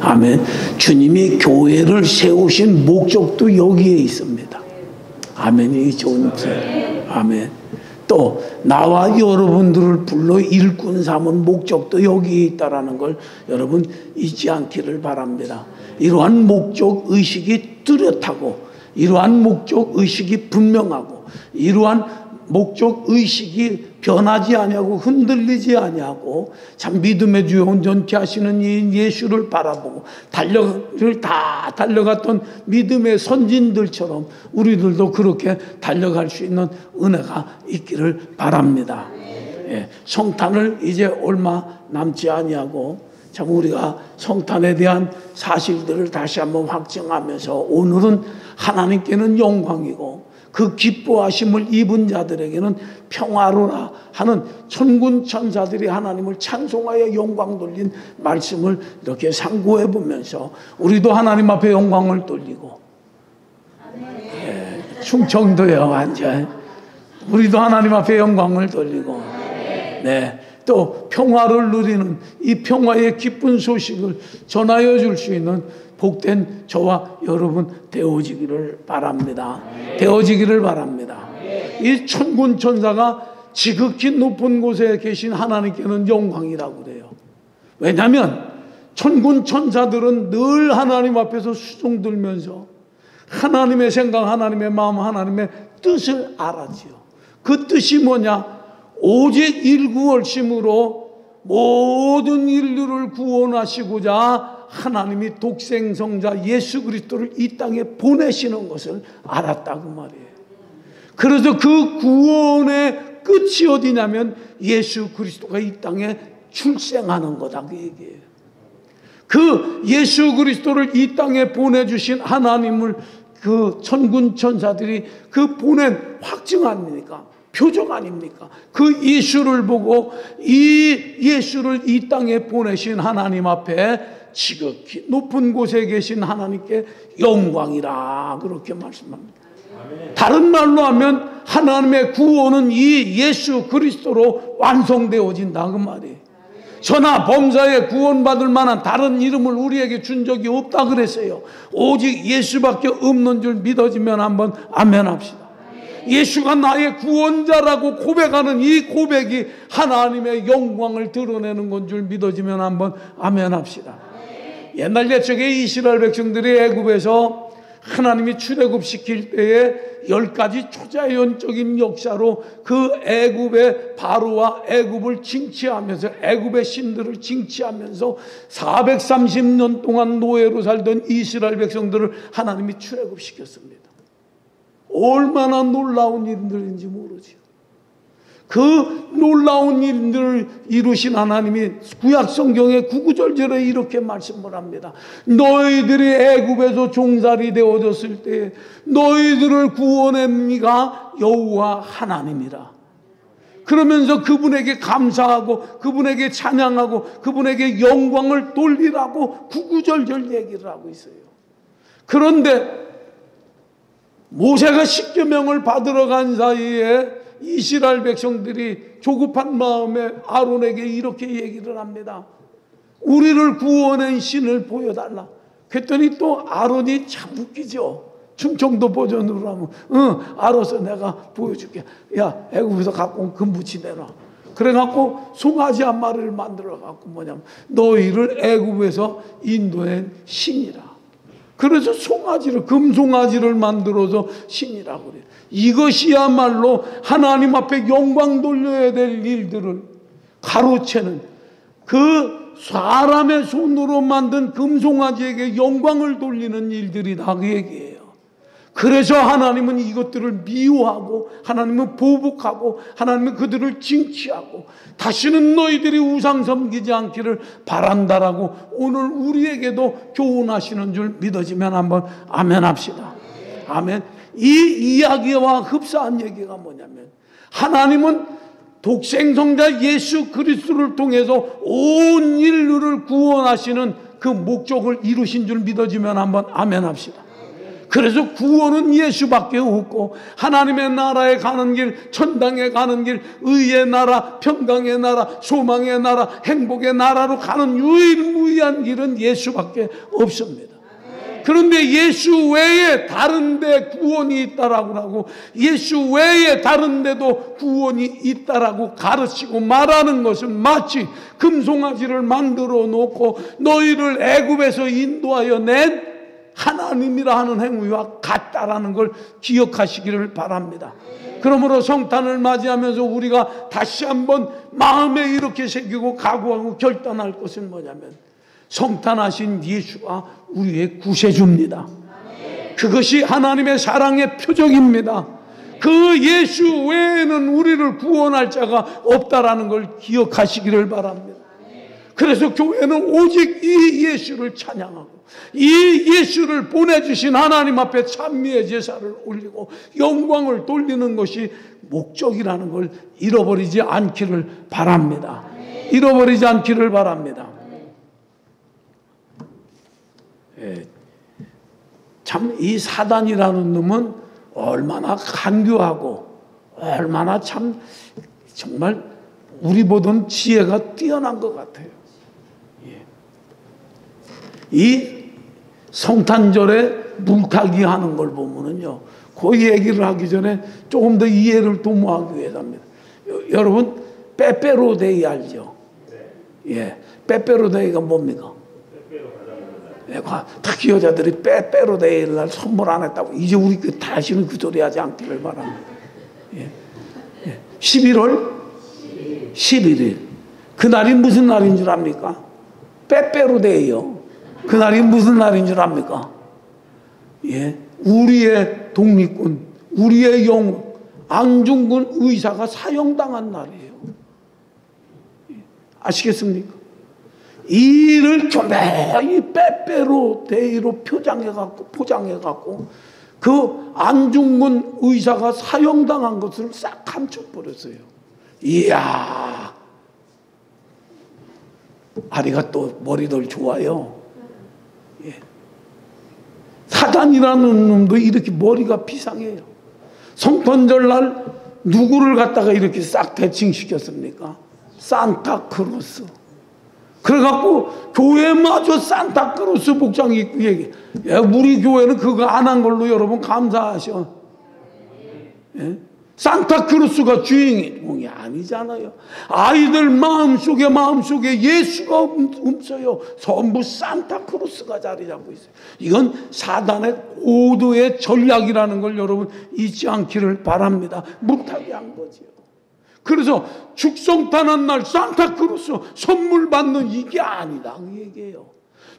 아멘. 주님이 교회를 세우신 목적도 여기에 있습니다. 아멘이 좋은 일. 아멘. 또 나와 여러분들을 불러 일꾼 삼은 목적도 여기에 있다라는 걸 여러분 잊지 않기를 바랍니다. 이러한 목적 의식이 뚜렷하고, 이러한 목적 의식이 분명하고, 이러한 목적 의식이 변하지 아니하고 흔들리지 아니하고 참 믿음의 주 온전케 하시는 이 예수를 바라보고 달려갔던 믿음의 선진들처럼 우리들도 그렇게 달려갈 수 있는 은혜가 있기를 바랍니다. 예, 성탄을 이제 얼마 남지 아니하고 참 우리가 성탄에 대한 사실들을 다시 한번 확증하면서 오늘은 하나님께는 영광이고 그 기뻐하심을 입은 자들에게는 평화로라 하는 천군 천사들이 하나님을 찬송하여 영광 돌린 말씀을 이렇게 상고해 보면서 우리도 하나님 앞에 영광을 돌리고, 충청도에 완전 우리도 하나님 앞에 영광을 돌리고, 네, 또 평화를 누리는 이 평화의 기쁜 소식을 전하여 줄 수 있는 복된 저와 여러분 되어지기를 바랍니다. 되어지기를 바랍니다. 이 천군 천사가 지극히 높은 곳에 계신 하나님께는 영광이라고 그래요. 왜냐하면 천군 천사들은 늘 하나님 앞에서 수종 들면서 하나님의 생각, 하나님의 마음, 하나님의 뜻을 알았지요. 그 뜻이 뭐냐? 오직 일구월심으로 모든 인류를 구원하시고자 하나님이 독생성자 예수 그리스도를 이 땅에 보내시는 것을 알았다고 말이에요. 그래서 그 구원의 끝이 어디냐면 예수 그리스도가 이 땅에 출생하는 거다, 그 얘기예요. 그 예수 그리스도를 이 땅에 보내주신 하나님을 그 천군 천사들이 그 보낸 확증 아닙니까? 표적 아닙니까? 그 예수를 보고 이 예수를 이 땅에 보내신 하나님 앞에 지극히 높은 곳에 계신 하나님께 영광이라 그렇게 말씀합니다. 다른 말로 하면 하나님의 구원은 이 예수 그리스도로 완성되어진다 그 말이에요. 저나 범사에 구원받을 만한 다른 이름을 우리에게 준 적이 없다 그랬어요. 오직 예수밖에 없는 줄 믿어지면 한번 아멘 합시다. 예수가 나의 구원자라고 고백하는 이 고백이 하나님의 영광을 드러내는 건 줄 믿어지면 한번 아멘 합시다. 옛날 옛적에 이스라엘 백성들이 애굽에서 하나님이 출애굽시킬 때에 10가지 초자연적인 역사로 그 애굽의 바로와 애굽을 징치하면서 애굽의 신들을 징치하면서 430년 동안 노예로 살던 이스라엘 백성들을 하나님이 출애굽시켰습니다. 얼마나 놀라운 일들인지 모르죠. 그 놀라운 일들을 이루신 하나님이 구약 성경의 구구절절에 이렇게 말씀을 합니다. 너희들이 애굽에서 종살이 되어졌을 때 너희들을 구원한 이가 여호와 하나님이라. 그러면서 그분에게 감사하고 그분에게 찬양하고 그분에게 영광을 돌리라고 구구절절 얘기를 하고 있어요. 그런데 모세가 십계명을 받으러 간 사이에 이스라엘 백성들이 조급한 마음에 아론에게 이렇게 얘기를 합니다. 우리를 구원한 신을 보여달라. 그랬더니 또 아론이 참 웃기죠. 충청도 버전으로 하면 알아서 내가 보여줄게. 야, 애굽에서 갖고 온 금붙이 내놔. 그래갖고 송아지 한 마리를 만들어갖고 뭐냐면 너희를 애굽에서 인도한 신이라. 그래서 송아지를, 금송아지를 만들어서 신이라고 그래요. 이것이야말로 하나님 앞에 영광 돌려야 될 일들을 가로채는 그 사람의 손으로 만든 금송아지에게 영광을 돌리는 일들이다 그 얘기예요. 그래서 하나님은 이것들을 미워하고 하나님은 보복하고 하나님은 그들을 징치하고 다시는 너희들이 우상 섬기지 않기를 바란다라고 오늘 우리에게도 교훈하시는 줄 믿어지면 한번 아멘 합시다. 아멘. 이 이야기와 흡사한 얘기가 뭐냐면 하나님은 독생성자 예수 그리스도를 통해서 온 인류를 구원하시는 그 목적을 이루신 줄 믿어지면 한번 아멘 합시다. 그래서 구원은 예수밖에 없고 하나님의 나라에 가는 길, 천당에 가는 길, 의의 나라, 평강의 나라, 소망의 나라, 행복의 나라로 가는 유일무이한 길은 예수밖에 없습니다. 그런데 예수 외에 다른 데 구원이 있다라고 하고 예수 외에 다른 데도 구원이 있다라고 가르치고 말하는 것은 마치 금송아지를 만들어 놓고 너희를 애굽에서 인도하여 낸 하나님이라 하는 행위와 같다라는 걸 기억하시기를 바랍니다. 그러므로 성탄을 맞이하면서 우리가 다시 한번 마음에 이렇게 새기고 각오하고 결단할 것은 뭐냐면 성탄하신 예수가 우리의 구세주입니다. 그것이 하나님의 사랑의 표적입니다. 그 예수 외에는 우리를 구원할 자가 없다라는 걸 기억하시기를 바랍니다. 그래서 교회는 오직 이 예수를 찬양하고 이 예수를 보내주신 하나님 앞에 찬미의 제사를 올리고 영광을 돌리는 것이 목적이라는 걸 잃어버리지 않기를 바랍니다. 잃어버리지 않기를 바랍니다. 참 이 사단이라는 놈은 얼마나 간교하고 얼마나 참 정말 우리보다는 지혜가 뛰어난 것 같아요. 이 성탄절에 물타기 하는 걸 보면은요, 그 얘기를 하기 전에 조금 더 이해를 도모하기 위해서 합니다. 여러분, 빼빼로데이 알죠? 예, 빼빼로데이가 뭡니까? 예, 특히 여자들이 빼빼로데이 날 선물 안 했다고 이제 우리 다시는 그 소리 하지 않기를 바랍니다. 예, 예. 11월 11일 그날이 무슨 날인 줄 압니까? 빼빼로데이요. 그날이 무슨 날인 줄 압니까? 예, 우리의 독립군, 우리의 영웅 안중근 의사가 사형당한 날이에요. 예, 아시겠습니까? 이 일을 교묘히 빼빼로데이로 포장해갖고 그 안중근 의사가 사형당한 것을 싹 감춰버렸어요. 이야, 아리가 또 머리들 좋아요. 예. 사단이라는 놈도 이렇게 머리가 비상해요. 성탄절 날 누구를 갖다가 이렇게 싹 대칭시켰습니까? 산타크로스. 그래갖고 교회마저 산타크로스 복장 입고 얘기해. 우리 교회는 그거 안 한 걸로 여러분 감사하셔. 예? 산타크로스가 주인공이 아니잖아요. 아이들 마음속에 예수가 없어요. 전부 산타크로스가 자리 잡고 있어요. 이건 사단의 고도의 전략이라는 걸 여러분 잊지 않기를 바랍니다. 못하게 한 거지요. 그래서 축성탄한 날 산타크로스 선물 받는 이게 아니다 그 얘기예요.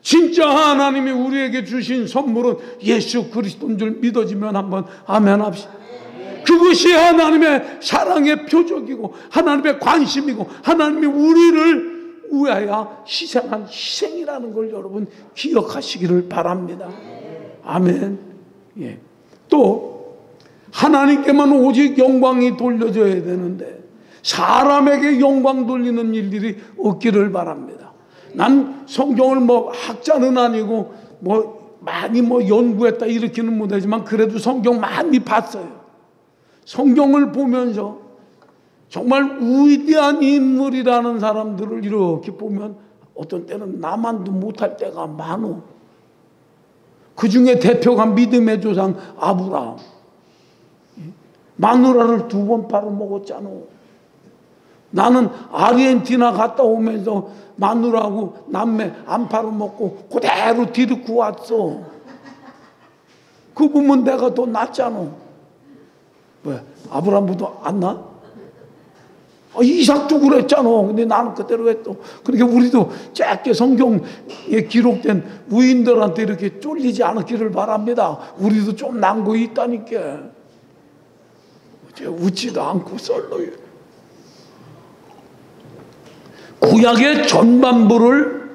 진짜 하나님이 우리에게 주신 선물은 예수 그리스도인 줄 믿어지면 한번 아멘 합시다. 그것이 하나님의 사랑의 표적이고 하나님의 관심이고 하나님이 우리를 위하여 희생한 희생이라는 걸 여러분 기억하시기를 바랍니다. 아멘. 예. 또 하나님께만 오직 영광이 돌려져야 되는데 사람에게 영광 돌리는 일들이 없기를 바랍니다. 난 성경을 학자는 아니고 많이 연구했다 이렇게는 못하지만 그래도 성경 많이 봤어요. 성경을 보면서 정말 위대한 인물이라는 사람들을 이렇게 보면 어떤 때는 나만도 못할 때가 많어. 그 중에 대표가 믿음의 조상 아브라함. 마누라를 2번 팔아먹었잖아. 나는 아르헨티나 갔다 오면서 마누라하고 남매 안 팔아먹고 그대로 데리고 왔어. 그 보면 내가 더 낫잖아. 왜? 아브라함보다 안 나? 이삭도 그랬잖아. 근데 나는 그대로 했어. 그러니까 우리도 짧게 성경에 기록된 우인들한테 이렇게 쫄리지 않기를 바랍니다. 우리도 좀 난 거 있다니까. 웃지도 않고 썰러요. 구약의 전반부를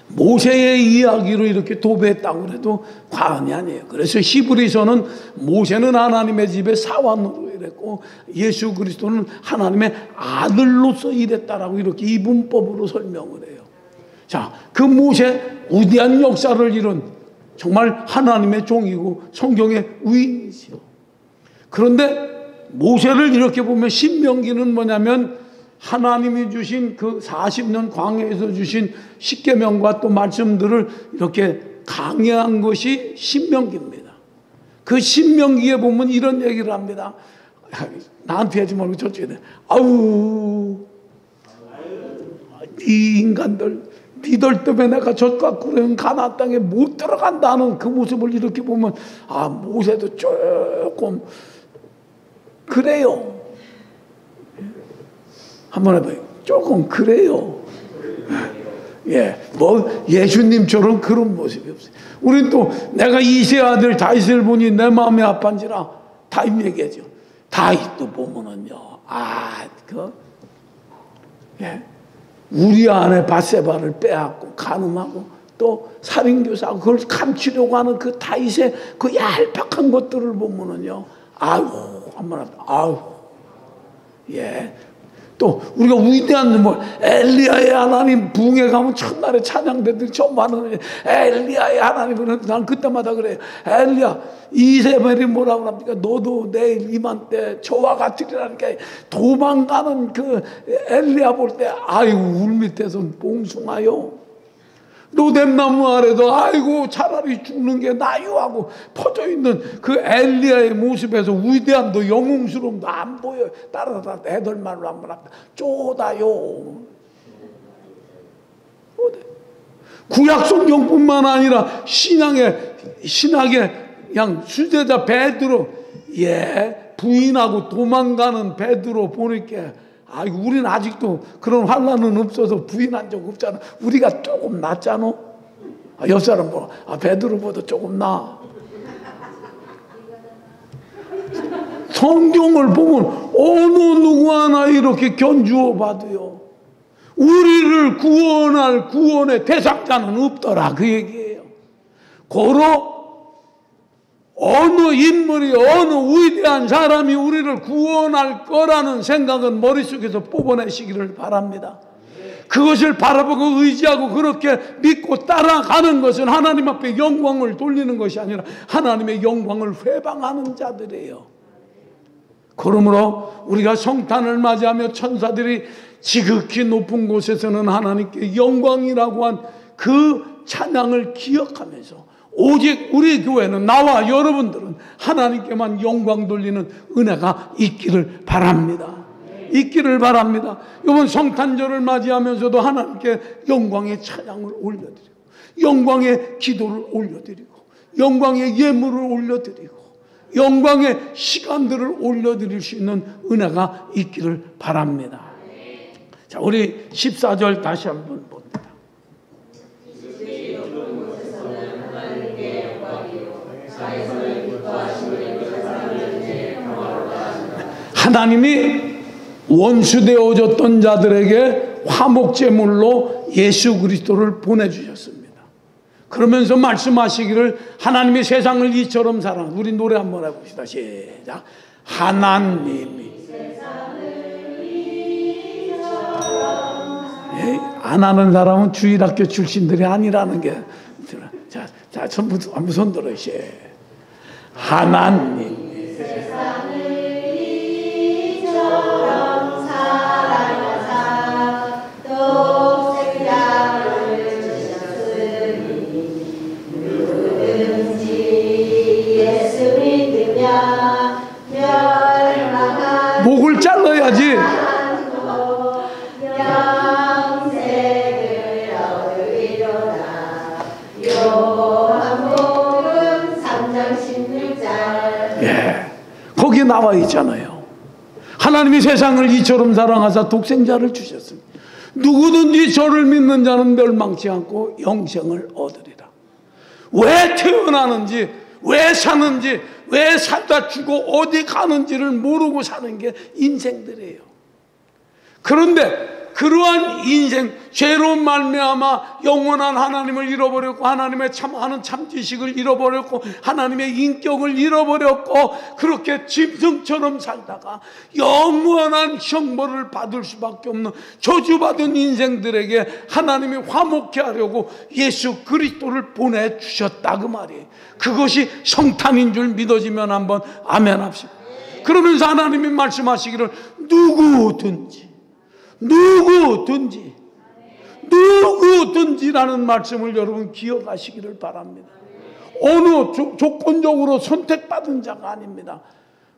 모세의 이야기로 이렇게 도배했다고 해도 과언이 아니에요. 그래서 히브리서는 모세는 하나님의 집에 사환으로 일했고 예수 그리스도는 하나님의 아들로서 일했다라고 이렇게 이분법으로 설명을 해요. 자, 그 모세 위대한 역사를 이룬 정말 하나님의 종이고 성경의 위인이지요. 그런데 모세를 이렇게 보면 신명기는 뭐냐면 하나님이 주신 그 40년 광야에서 주신 십계명과 또 말씀들을 이렇게 강해한 것이 신명기입니다. 그 신명기에 보면 이런 얘기를 합니다. 나한테 하지 말고 저쪽에 돼. 아우, 이 인간들, 니들 때문에 내가 젖과 꿀에 가나안 땅에 못 들어간다는 그 모습을 이렇게 보면 아, 모세도 조금 그래요. 한번 해봐요. 조금 그래요. 예, 뭐 예수님처럼 그런 모습이 없어요. 우린 또 내가 이세 아들 다윗을 보니 내 마음이 아팠지라 다윗 얘기하죠. 다윗도 보면은요, 예, 우리 안에 바세바를 빼앗고 간음하고 또 살인교사하고 그걸 감추려고 하는 그 다윗의 그 얄팍한 것들을 보면은요, 아유, 한번 아유, 예. 또 우리가 위대한 뭐 엘리야의 하나님 부흥회 가면 첫날에 찬양대들이 처음 하는 엘리야의 하나님은 난 그때마다 그래요. 엘리야 이세벨이 뭐라고 합니까? 너도 내일 이맘때 저와 같으리라니까 도망가는 그 엘리야 볼 때 아이고 울 밑에서 봉숭아요. 로뎀나무 아래도 아이고 차라리 죽는 게 나요 하고 퍼져있는 그 엘리야의 모습에서 위대함도 영웅스러움도 안 보여요. 따라다 애들 말로 한번 합니다. 쪼다요. 구약 성경뿐만 아니라 신학의 그냥 수제자 베드로, 예, 부인하고 도망가는 베드로 보니까 아이고, 우리는 아직도 그런 환란은 없어서 부인한 적 없잖아. 우리가 조금 낫잖아. 옆 사람 보고, 베드로보다 조금 나. 성경을 보면 어느 누구 하나 이렇게 견주어 봐도요, 우리를 구원할 구원의 대상자는 없더라. 그 얘기예요. 고로 어느 인물이 어느 위대한 사람이 우리를 구원할 거라는 생각은 머릿속에서 뽑아내시기를 바랍니다. 그것을 바라보고 의지하고 그렇게 믿고 따라가는 것은 하나님 앞에 영광을 돌리는 것이 아니라 하나님의 영광을 회방하는 자들이에요. 그러므로 우리가 성탄을 맞이하며 천사들이 지극히 높은 곳에서는 하나님께 영광이라고 한 그 찬양을 기억하면서 오직 우리 교회는 나와 여러분들은 하나님께만 영광 돌리는 은혜가 있기를 바랍니다. 있기를 바랍니다. 이번 성탄절을 맞이하면서도 하나님께 영광의 찬양을 올려드리고 영광의 기도를 올려드리고 영광의 예물을 올려드리고 영광의 시간들을 올려드릴 수 있는 은혜가 있기를 바랍니다. 자, 우리 14절 다시 한번 봅니다. 하나님이 원수되어졌던 자들에게 화목제물로 예수 그리스도를 보내주셨습니다. 그러면서 말씀하시기를 하나님이 세상을 이처럼 사랑. 우리 노래 한번 해봅시다. 시작. 하나님이 안 하는 사람은 주일학교 출신들이 아니라는 게. 자, 전부 한번 손 들어요. 하나님이 목을 잘라야지. 예, 거기에 나와 있잖아요. 하나님이 세상을 이처럼 사랑하사 독생자를 주셨습니다. 누구든지 저를 믿는 자는 멸망치 않고 영생을 얻으리라. 왜 태어나는지, 왜 사는지, 왜 살다 죽고 어디 가는지를 모르고 사는 게 인생들이에요. 그런데 그러한 인생, 죄로 말미암아 영원한 하나님을 잃어버렸고 하나님의 하는 참지식을 잃어버렸고 하나님의 인격을 잃어버렸고 그렇게 짐승처럼 살다가 영원한 형벌을 받을 수밖에 없는 저주받은 인생들에게 하나님이 화목케 하려고 예수 그리스도를 보내주셨다, 그 말이에요. 그것이 성탄인 줄 믿어지면 한번 아멘 합시다. 그러면서 하나님이 말씀하시기를 누구든지라는 말씀을 여러분 기억하시기를 바랍니다. 어느 조건적으로 선택받은 자가 아닙니다.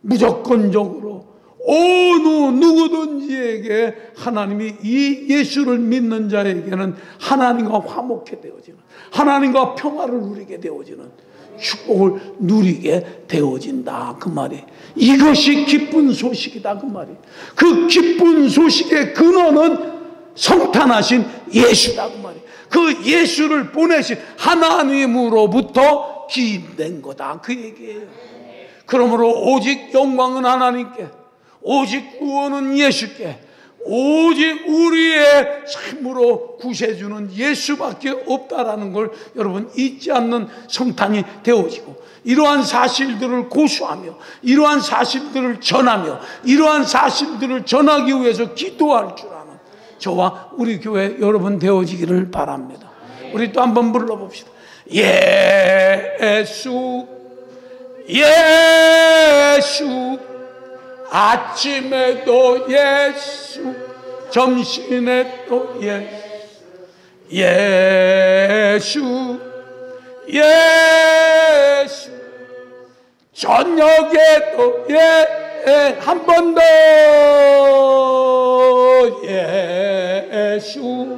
무조건적으로 어느 누구든지에게 하나님이 이 예수를 믿는 자에게는 하나님과 화목해 되어지는, 하나님과 평화를 누리게 되어지는, 축복을 누리게 되어진다, 그 말이. 이것이 기쁜 소식이다, 그 말이. 그 기쁜 소식의 근원은 성탄하신 예수다, 그 말이. 그 예수를 보내신 하나님으로부터 기인된 거다, 그 얘기예요. 그러므로 오직 영광은 하나님께, 오직 구원은 예수께, 오직 우리의 참으로 구세주는 예수밖에 없다라는 걸 여러분 잊지 않는 성탄이 되어지고, 이러한 사실들을 고수하며 이러한 사실들을 전하며 이러한 사실들을 전하기 위해서 기도할 줄 아는 저와 우리 교회 여러분 되어지기를 바랍니다. 우리 또 한번 불러봅시다. 예수 예수, 아침에도 예수, 점심에도 예수, 예수, 저녁에도 한 번 더 예수,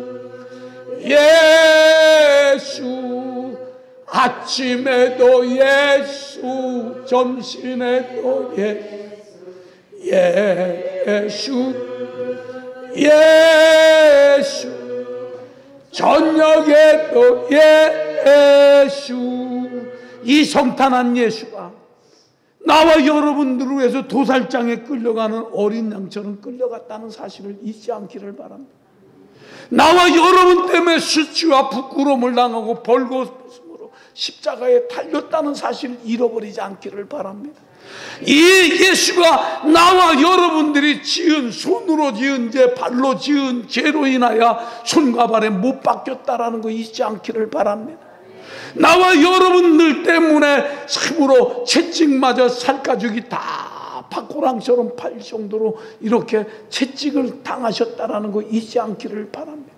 아침에도 예수, 점심에도 예수, 저녁에도 예수. 이 성탄한 예수가 나와 여러분들을 위해서 도살장에 끌려가는 어린 양처럼 끌려갔다는 사실을 잊지 않기를 바랍니다. 나와 여러분 때문에 수치와 부끄러움을 당하고 벌거벗음으로 십자가에 달렸다는 사실을 잃어버리지 않기를 바랍니다. 이 예수가 나와 여러분들이 지은, 손으로 지은 죄, 발로 지은 죄로 인하여 손과 발에 못 박혔다라는 거 잊지 않기를 바랍니다. 나와 여러분들 때문에 참으로 채찍맞아 살가죽이 다 박고랑처럼 팔 정도로 이렇게 채찍을 당하셨다라는 거 잊지 않기를 바랍니다.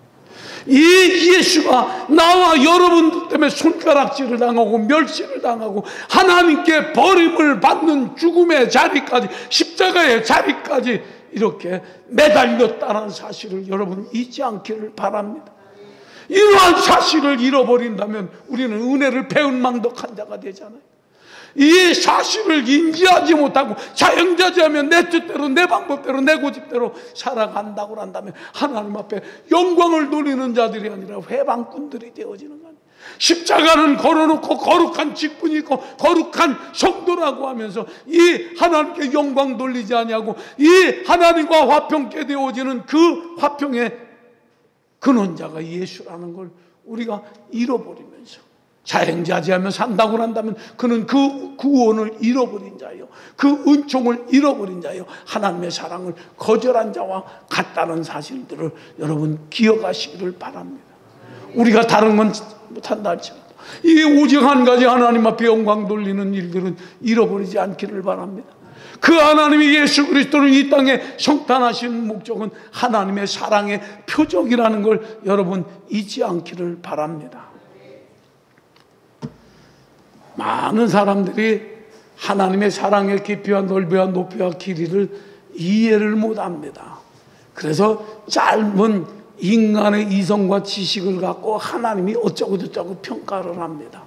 이 예수가 나와 여러분들 때문에 손가락질을 당하고 멸시를 당하고 하나님께 버림을 받는 죽음의 자리까지, 십자가의 자리까지 이렇게 매달렸다는 사실을 여러분 잊지 않기를 바랍니다. 이러한 사실을 잃어버린다면 우리는 은혜를 배은망덕한 자가 되잖아요. 이 사실을 인지하지 못하고 자연자재하면 내 뜻대로, 내 방법대로, 내 고집대로 살아간다고 한다면 하나님 앞에 영광을 돌리는 자들이 아니라 회방꾼들이 되어지는 거예요. 십자가는 걸어놓고 거룩한 직분이 있고 거룩한 성도라고 하면서 이 하나님께 영광 돌리지 아니하고 이 하나님과 화평케 되어지는 그 화평의 근원자가 예수라는 걸 우리가 잃어버리면서 자행자재하며 산다고 한다면 그는 그 구원을 잃어버린 자예요. 그 은총을 잃어버린 자예요. 하나님의 사랑을 거절한 자와 같다는 사실들을 여러분 기억하시기를 바랍니다. 우리가 다른 건 못한다 할지라도 이 오직 한 가지 하나님 앞에 영광 돌리는 일들은 잃어버리지 않기를 바랍니다. 그 하나님이 예수 그리스도를 이 땅에 성탄하신 목적은 하나님의 사랑의 표적이라는 걸 여러분 잊지 않기를 바랍니다. 많은 사람들이 하나님의 사랑의 깊이와 넓이와 높이와 길이를 이해를 못합니다. 그래서 짧은 인간의 이성과 지식을 갖고 하나님이 어쩌고 저쩌고 평가를 합니다.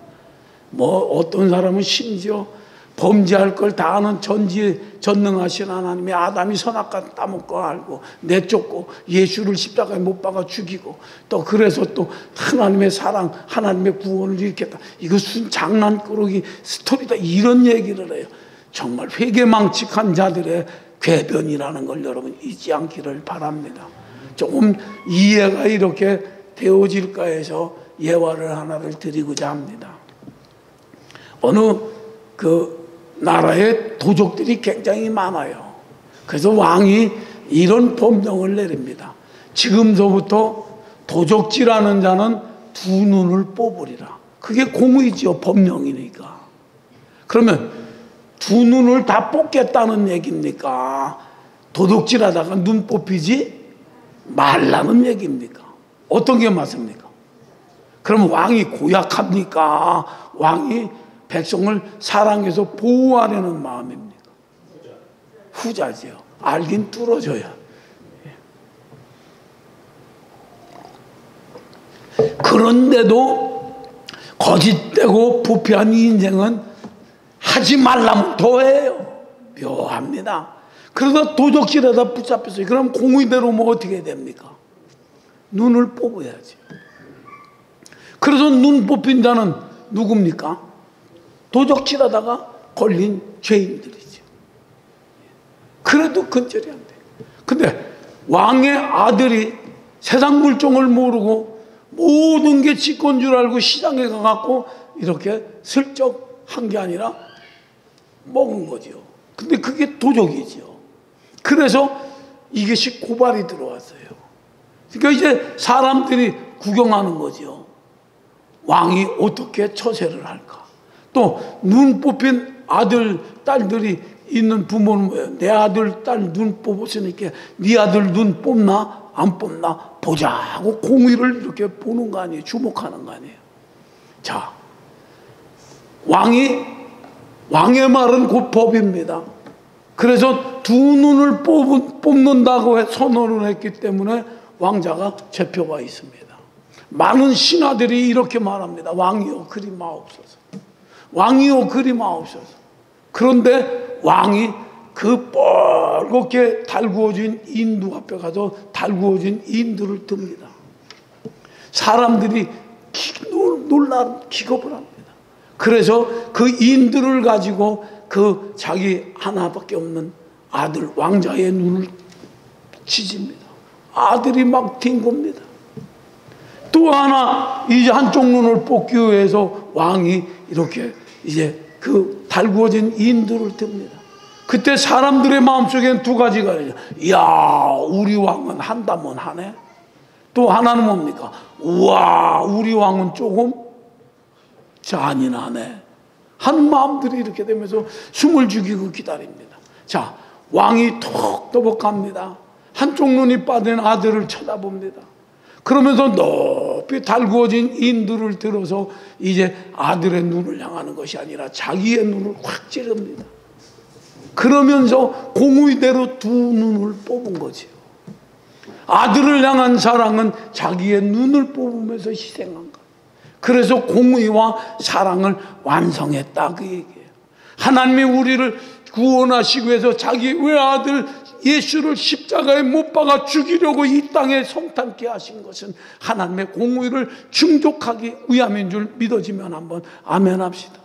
뭐 어떤 사람은 심지어 범죄할 걸 다 아는 전능하신 하나님의 아담이 선악과 따먹고 알고 내쫓고 예수를 십자가에 못 박아 죽이고 또 그래서 또 하나님의 사랑, 하나님의 구원을 일으켰다. 이것은 장난꾸러기 스토리다. 이런 얘기를 해요. 정말 회개망측한 자들의 궤변이라는 걸 여러분 잊지 않기를 바랍니다. 조금 이해가 이렇게 되어질까 해서 예화를 하나를 드리고자 합니다. 어느 나라에 도적들이 굉장히 많아요. 그래서 왕이 이런 법령을 내립니다. 지금서부터 도적질하는 자는 두 눈을 뽑으리라. 그게 공의죠. 법령이니까. 그러면 두 눈을 다 뽑겠다는 얘기입니까? 도둑질하다가 눈 뽑히지 말라는 얘기입니까? 어떤 게 맞습니까? 그럼 왕이 고약합니까? 왕이 백성을 사랑해서 보호하려는 마음입니까? 후자지요. 알긴 뚫어져야. 그런데도 거짓되고 부패한 인생은 하지 말라면 더해요. 묘합니다. 그러다 도적질하다 붙잡혔어요. 그럼 공의대로 뭐 어떻게 됩니까? 눈을 뽑아야지. 그래서 눈 뽑힌 자는 누굽니까? 도적질하다가 걸린 죄인들이죠. 그래도 근절이 안 돼요. 근데 왕의 아들이 세상 물정을 모르고 모든 게 지건 줄 알고 시장에 가갖고 이렇게 슬쩍 한 게 아니라 먹은 거죠. 근데 그게 도적이죠. 그래서 이것이 고발이 들어왔어요. 그러니까 이제 사람들이 구경하는 거죠. 왕이 어떻게 처세를 할까. 또 눈 뽑힌 아들, 딸들이 있는 부모는 뭐예요? 내 아들, 딸 눈 뽑았으니까 네 아들 눈 뽑나 안 뽑나 보자 하고 공의를 이렇게 보는 거 아니에요? 주목하는 거 아니에요? 자, 왕의 말은 곧 법입니다. 그래서 두 눈을 뽑는다고 선언을 했기 때문에 왕자가 제표가 있습니다. 많은 신하들이 이렇게 말합니다. 왕이여 그리 마옵소서. 왕이여 그리 마옵소서. 그런데 왕이 그 뻘겋게 달구어진 인두 앞에 가서 달구어진 인두를 듭니다. 사람들이 놀라 기겁을 합니다. 그래서 그 인두를 가지고 그 자기 하나밖에 없는 아들 왕자의 눈을 치집니다. 아들이 막 뒹굽니다. 또 하나 이제 한쪽 눈을 뽑기 위해서 왕이 이렇게 이제 그 달구어진 인두를 듭니다. 그때 사람들의 마음속에는 두 가지가 있어요. 이야, 우리 왕은 한다면 하네. 또 하나는 뭡니까? 우와, 우리 왕은 조금 잔인하네 하는 마음들이 이렇게 되면서 숨을 죽이고 기다립니다. 자, 왕이 톡 갑니다. 한쪽 눈이 빠진 아들을 쳐다봅니다. 그러면서 높이 달구어진 인두를 들어서 이제 아들의 눈을 향하는 것이 아니라 자기의 눈을 확 찌릅니다. 그러면서 공의대로 두 눈을 뽑은 거죠. 아들을 향한 사랑은 자기의 눈을 뽑으면서 희생한 것. 그래서 공의와 사랑을 완성했다 그 얘기예요. 하나님이 우리를 구원하시기 위해서 자기 외아들 예수를 십자가에 못 박아 죽이려고 이 땅에 성탄케 하신 것은 하나님의 공의를 충족하기 위함인 줄 믿어지면 한번 아멘 합시다.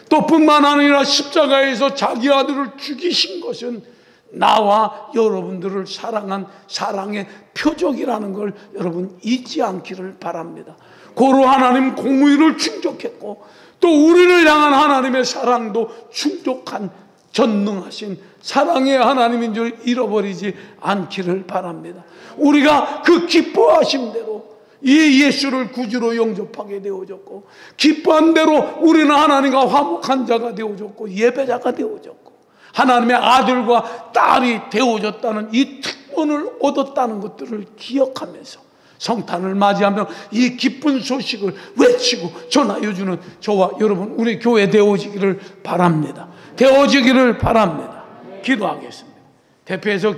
또 뿐만 아니라 십자가에서 자기 아들을 죽이신 것은 나와 여러분들을 사랑한 사랑의 표적이라는 걸 여러분 잊지 않기를 바랍니다. 고로 하나님 공의를 충족했고 또 우리를 향한 하나님의 사랑도 충족한 전능하신 사랑의 하나님인 줄 잃어버리지 않기를 바랍니다. 우리가 그 기뻐하신 대로 이 예수를 구주로 영접하게 되어졌고 기뻐한 대로 우리는 하나님과 화목한 자가 되어졌고 예배자가 되어졌고 하나님의 아들과 딸이 되어졌다는 이 특권을 얻었다는 것들을 기억하면서 성탄을 맞이하며 이 기쁜 소식을 외치고 전하여주는 저와 여러분 우리 교회 되어지기를 바랍니다. 되어지기를 바랍니다. 기도하겠습니다. 대표해서